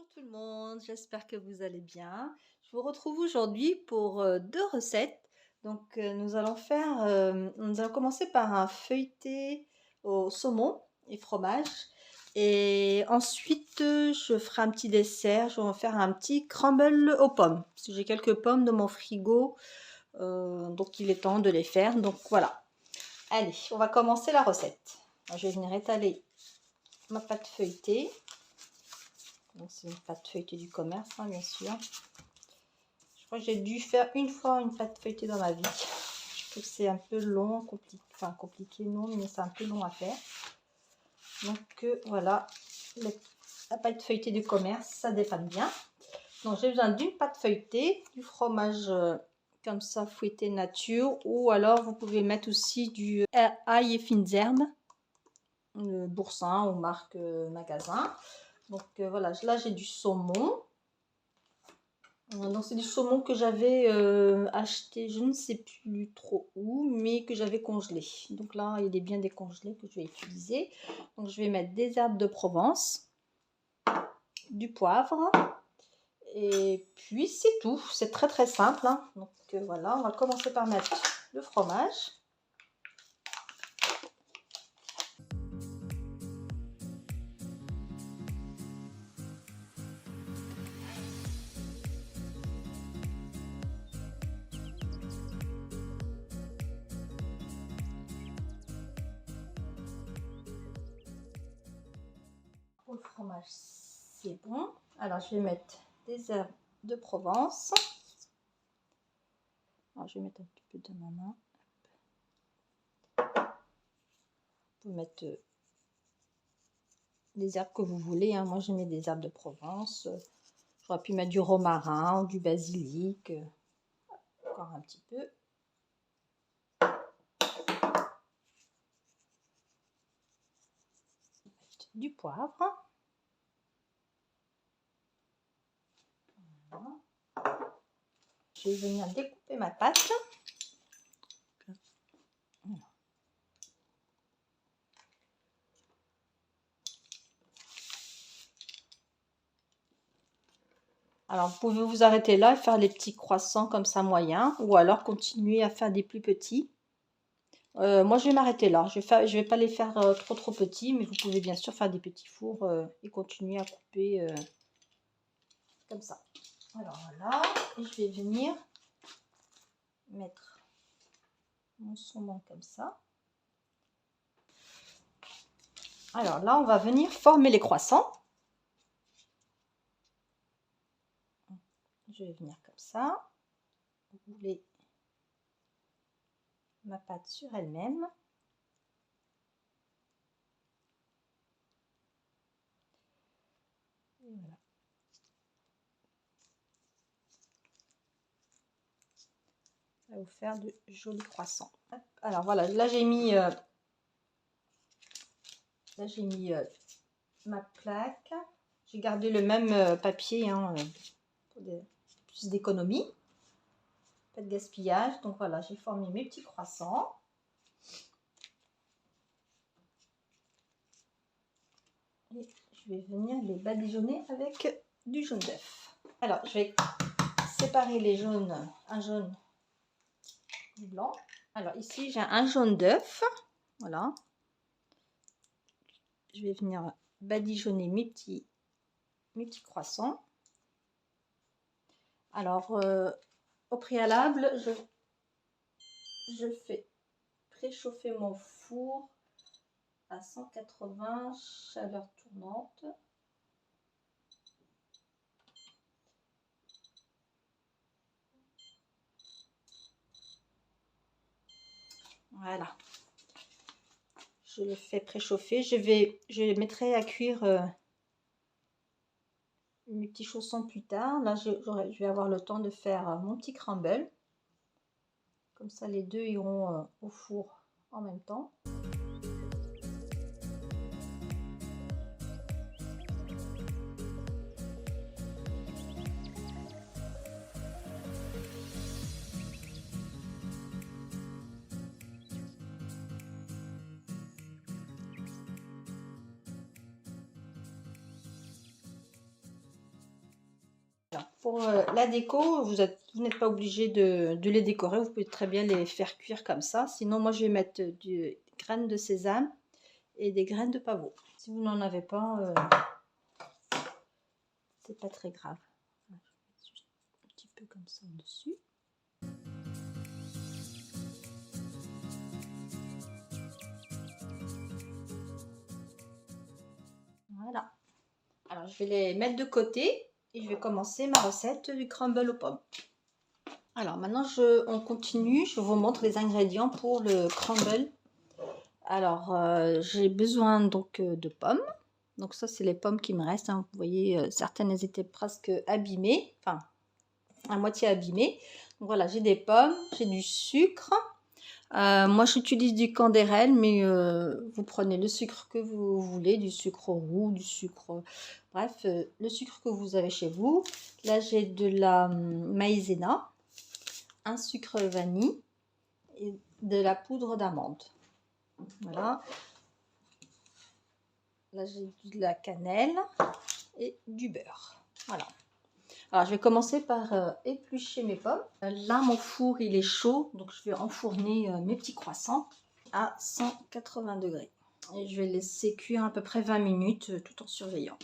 Bonjour tout le monde, j'espère que vous allez bien. Je vous retrouve aujourd'hui pour deux recettes. Donc nous allons commencer par un feuilleté au saumon et fromage. Et ensuite, je ferai un petit dessert. Je vais faire un petit crumble aux pommes. Parce que j'ai quelques pommes dans mon frigo, donc il est temps de les faire. Donc voilà. Allez, on va commencer la recette. Je vais venir étaler ma pâte feuilletée. Donc c'est une pâte feuilletée du commerce, hein, bien sûr. Je crois que j'ai dû faire une fois une pâte feuilletée dans ma vie. Je trouve que c'est un peu long, compliqué, enfin compliqué non, mais c'est un peu long à faire. Donc voilà, la pâte feuilletée du commerce, ça dépanne bien. Donc j'ai besoin d'une pâte feuilletée, du fromage comme ça fouetté nature, ou alors vous pouvez mettre aussi du ail et fines herbes, Boursin ou marque magasin. Donc voilà, là j'ai du saumon. Donc c'est du saumon que j'avais acheté, je ne sais plus trop où, mais que j'avais congelé. Donc là, il est bien décongelé que je vais utiliser. Donc je vais mettre des herbes de Provence, du poivre, et puis c'est tout. C'est très très simple, hein. Donc voilà, on va commencer par mettre le fromage. Pour le fromage, c'est bon. Alors je vais mettre des herbes de Provence. Alors, je vais mettre un petit peu de ma main. Vous pouvez mettre les herbes que vous voulez, hein. Moi je mets des herbes de Provence. J'aurais pu mettre du romarin, du basilic, encore un petit peu. Du poivre. Voilà. Je vais venir découper ma pâte. Alors, vous pouvez vous arrêter là et faire les petits croissants comme ça moyens, ou alors continuer à faire des plus petits. Moi, je vais m'arrêter là. Je vais pas les faire trop petits, mais vous pouvez bien sûr faire des petits fours et continuer à couper comme ça. Alors voilà, et je vais venir mettre mon saumon comme ça. Alors là, on va venir former les croissants. Je vais venir comme ça, rouler ma pâte sur elle-même. Voilà. Ça va vous faire de jolis croissants. Alors voilà, là j'ai mis, ma plaque. J'ai gardé le même papier, hein, pour plus d'économie. Pas de gaspillage. Donc voilà, j'ai formé mes petits croissants. Et je vais venir les badigeonner avec du jaune d'œuf. Alors, je vais séparer les jaunes, un jaune du blanc. Alors ici, j'ai un jaune d'œuf. Voilà. Je vais venir badigeonner mes petits croissants. Alors, au préalable, je fais préchauffer mon four à 180 chaleur tournante. Voilà. Je le fais préchauffer. Je mettrai à cuire mes petits chaussons plus tard. Là, je vais avoir le temps de faire mon petit crumble. Comme ça, les deux iront au four en même temps. Pour la déco, vous n'êtes pas obligé de les décorer. Vous pouvez très bien les faire cuire comme ça. Sinon, moi, je vais mettre des graines de sésame et des graines de pavot. Si vous n'en avez pas, c'est pas très grave. Je vais mettre juste un petit peu comme ça au-dessus. Voilà. Alors, je vais les mettre de côté et je vais commencer ma recette du crumble aux pommes. Alors, maintenant, on continue. Je vous montre les ingrédients pour le crumble. Alors, j'ai besoin donc de pommes. Donc ça, c'est les pommes qui me restent, hein. Vous voyez, certaines, elles étaient presque abîmées, enfin, à moitié abîmées. Donc voilà, j'ai des pommes, j'ai du sucre. Moi, j'utilise du Canderel, mais vous prenez le sucre que vous voulez, du sucre roux, du sucre... Bref, le sucre que vous avez chez vous. Là, j'ai de la maïzena, un sucre vanille et de la poudre d'amande. Voilà. Là, j'ai de la cannelle et du beurre. Voilà. Alors, je vais commencer par éplucher mes pommes. Là, mon four, il est chaud, donc je vais enfourner mes petits croissants à 180 degrés. Et je vais laisser cuire à peu près 20 minutes tout en surveillant.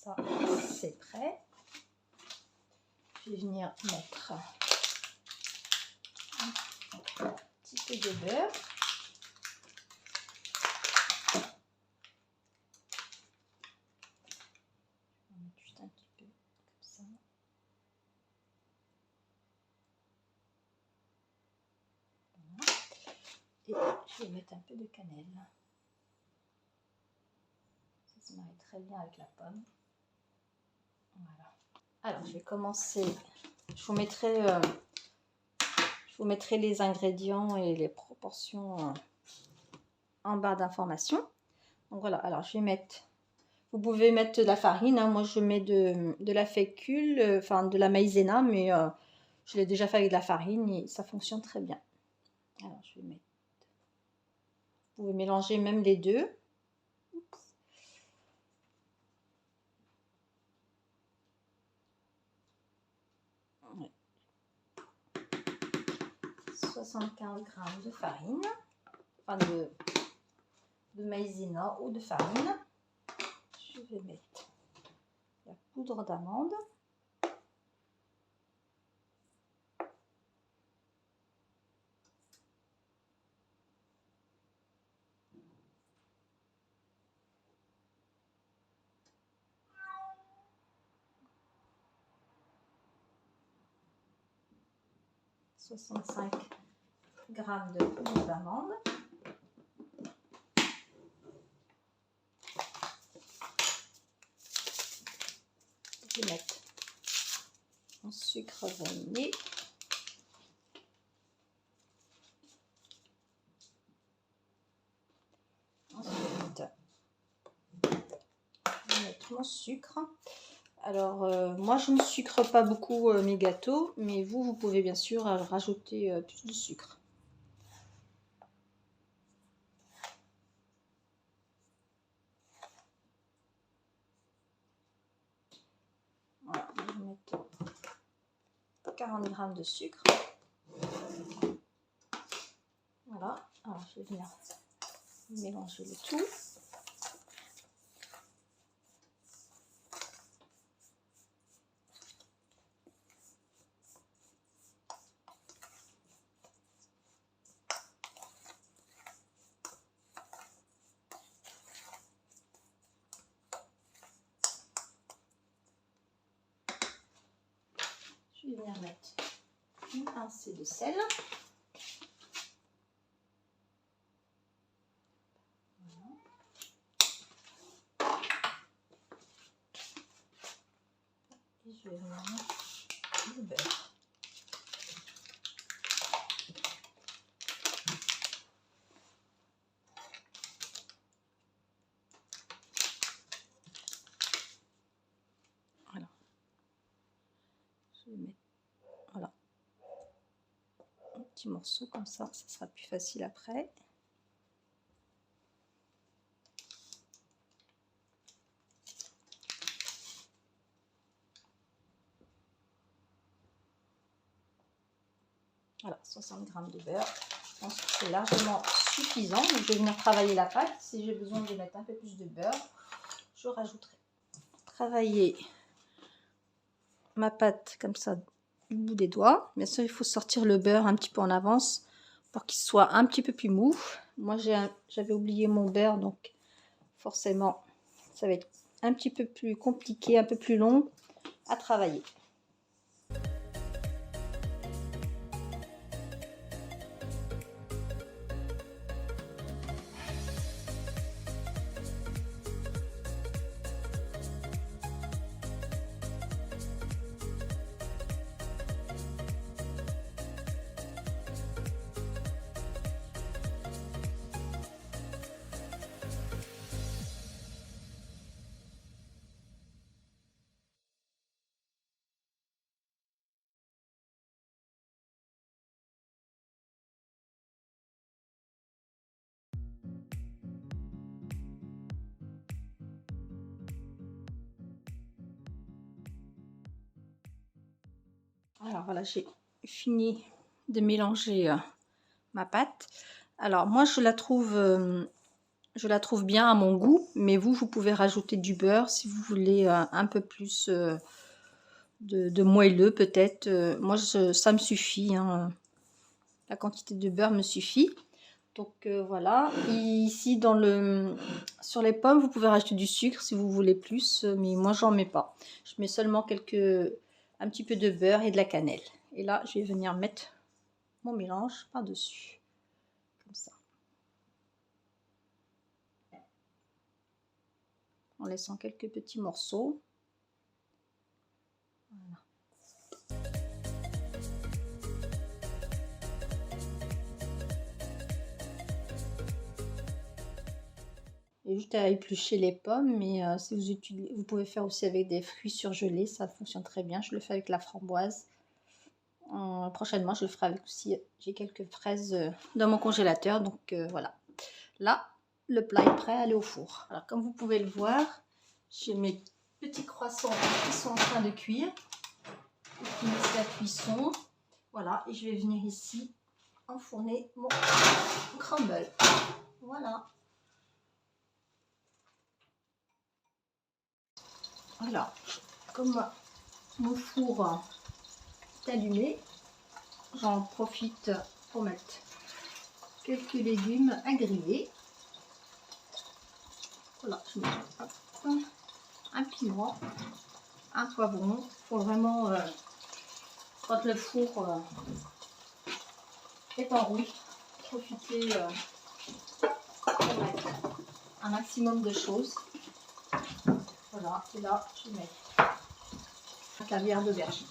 Ça, c'est prêt. Je vais venir mettre un petit peu de beurre. On va mettre juste un petit peu comme ça. Voilà. Et je vais mettre un peu de cannelle. Ça se marie très bien avec la pomme. Voilà. Alors, je vais commencer. Je vous mettrai les ingrédients et les proportions en barre d'informations. Donc voilà, alors je vais mettre... Vous pouvez mettre de la farine, hein. Moi, je mets de la fécule, enfin de la maïzena, mais je l'ai déjà fait avec de la farine et ça fonctionne très bien. Alors, je vais mettre... Vous pouvez mélanger même les deux. Oups. 75 g de farine, enfin de maïzena ou de farine. Je vais mettre la poudre d'amande. « 65 g de poudre d'amande. je vais mettre mon sucre vanillé. Ensuite, je vais mettre mon sucre. Alors, moi, je ne sucre pas beaucoup mes gâteaux, mais vous pouvez bien sûr rajouter plus de sucre. Voilà, je vais mettre 40 g de sucre. Voilà, alors je vais venir mélanger le tout. Je vais venir mettre une pincée de sel. Et je vais venir mettre du beurre. Voilà. Je vais mettre voilà, un petit morceau comme ça sera plus facile après. Voilà, 60 g de beurre. Je pense que c'est largement suffisant. Donc, je vais venir travailler la pâte. Si j'ai besoin de mettre un peu plus de beurre, je rajouterai. Travailler ma pâte comme ça du bout des doigts. Bien sûr, il faut sortir le beurre un petit peu en avance pour qu'il soit un petit peu plus mou. Moi, j'avais oublié mon beurre, donc forcément, ça va être un petit peu plus compliqué, un peu plus long à travailler. Alors voilà, j'ai fini de mélanger ma pâte. Alors moi, je la trouve bien à mon goût, mais vous pouvez rajouter du beurre si vous voulez un peu plus de moelleux peut-être. Moi, ça me suffit, hein. La quantité de beurre me suffit. Donc voilà, ici sur les pommes, vous pouvez rajouter du sucre si vous voulez plus, mais moi j'en mets pas. Je mets seulement un petit peu de beurre et de la cannelle. Et là, je vais venir mettre mon mélange par-dessus, comme ça. En laissant quelques petits morceaux. Voilà. Et juste à éplucher les pommes, mais si vous pouvez faire aussi avec des fruits surgelés, ça fonctionne très bien. Je le fais avec la framboise. Prochainement, je le ferai avec aussi, j'ai quelques fraises dans mon congélateur, donc voilà. Là, le plat est prêt à aller au four. Alors, comme vous pouvez le voir, j'ai mes petits croissants qui sont en train de cuire. Je finis la cuisson. Voilà, et je vais venir ici enfourner mon crumble. Voilà. Alors, comme mon four est allumé, j'en profite pour mettre quelques légumes à griller. Voilà, je mets un piment, un poivron. Il faut vraiment, quand le four est en route, profiter pour mettre un maximum de choses. Voilà, et là, je vais mettre caviar d'aubergine.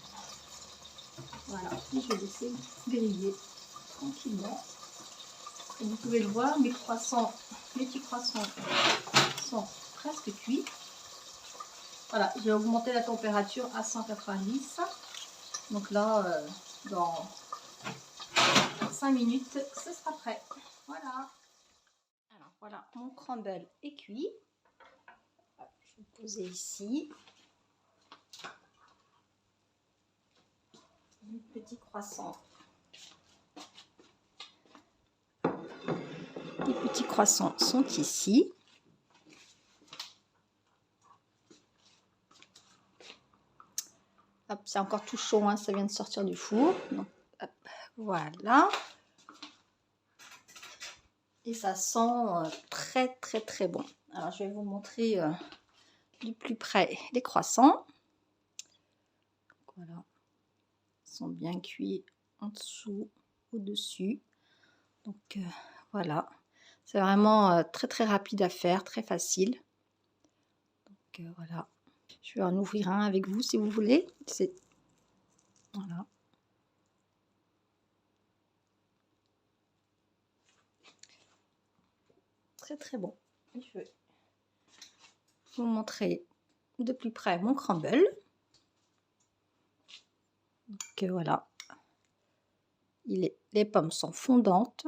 Voilà, et je vais laisser griller tranquillement. Et vous pouvez le voir, mes petits croissants sont presque cuits. Voilà, j'ai augmenté la température à 190. Donc là, dans 5 minutes, ce sera prêt. Voilà. Alors voilà, mon crumble est cuit. Je vais le poser ici. Les petits croissants. Les petits croissants sont ici. Hop, c'est encore tout chaud, hein, ça vient de sortir du four. Donc, hop, voilà. Et ça sent très très très bon. Alors je vais vous montrer du plus près les croissants. Voilà. Ils sont bien cuits en dessous, au-dessus. Donc voilà. C'est vraiment très très rapide à faire, très facile. Donc voilà. Je vais en ouvrir un avec vous si vous voulez. Voilà. Très très bon. Je vais vous montrer de plus près mon crumble. Donc voilà. Les pommes sont fondantes.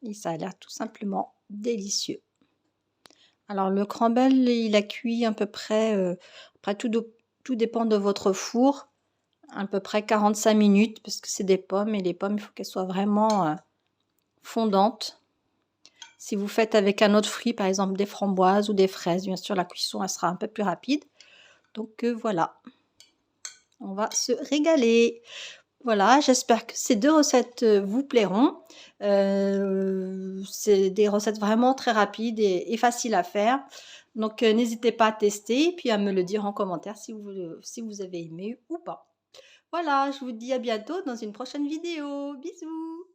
Et ça a l'air tout simplement délicieux. Alors le crumble, il a cuit à peu près, après tout dépend de votre four, à peu près 45 minutes parce que c'est des pommes et les pommes, il faut qu'elles soient vraiment fondantes. Si vous faites avec un autre fruit, par exemple des framboises ou des fraises, bien sûr la cuisson elle sera un peu plus rapide. Donc voilà, on va se régaler. Voilà, j'espère que ces 2 recettes vous plairont. C'est des recettes vraiment très rapides et faciles à faire. Donc n'hésitez pas à tester et puis à me le dire en commentaire si vous avez aimé ou pas. Voilà, je vous dis à bientôt dans une prochaine vidéo. Bisous!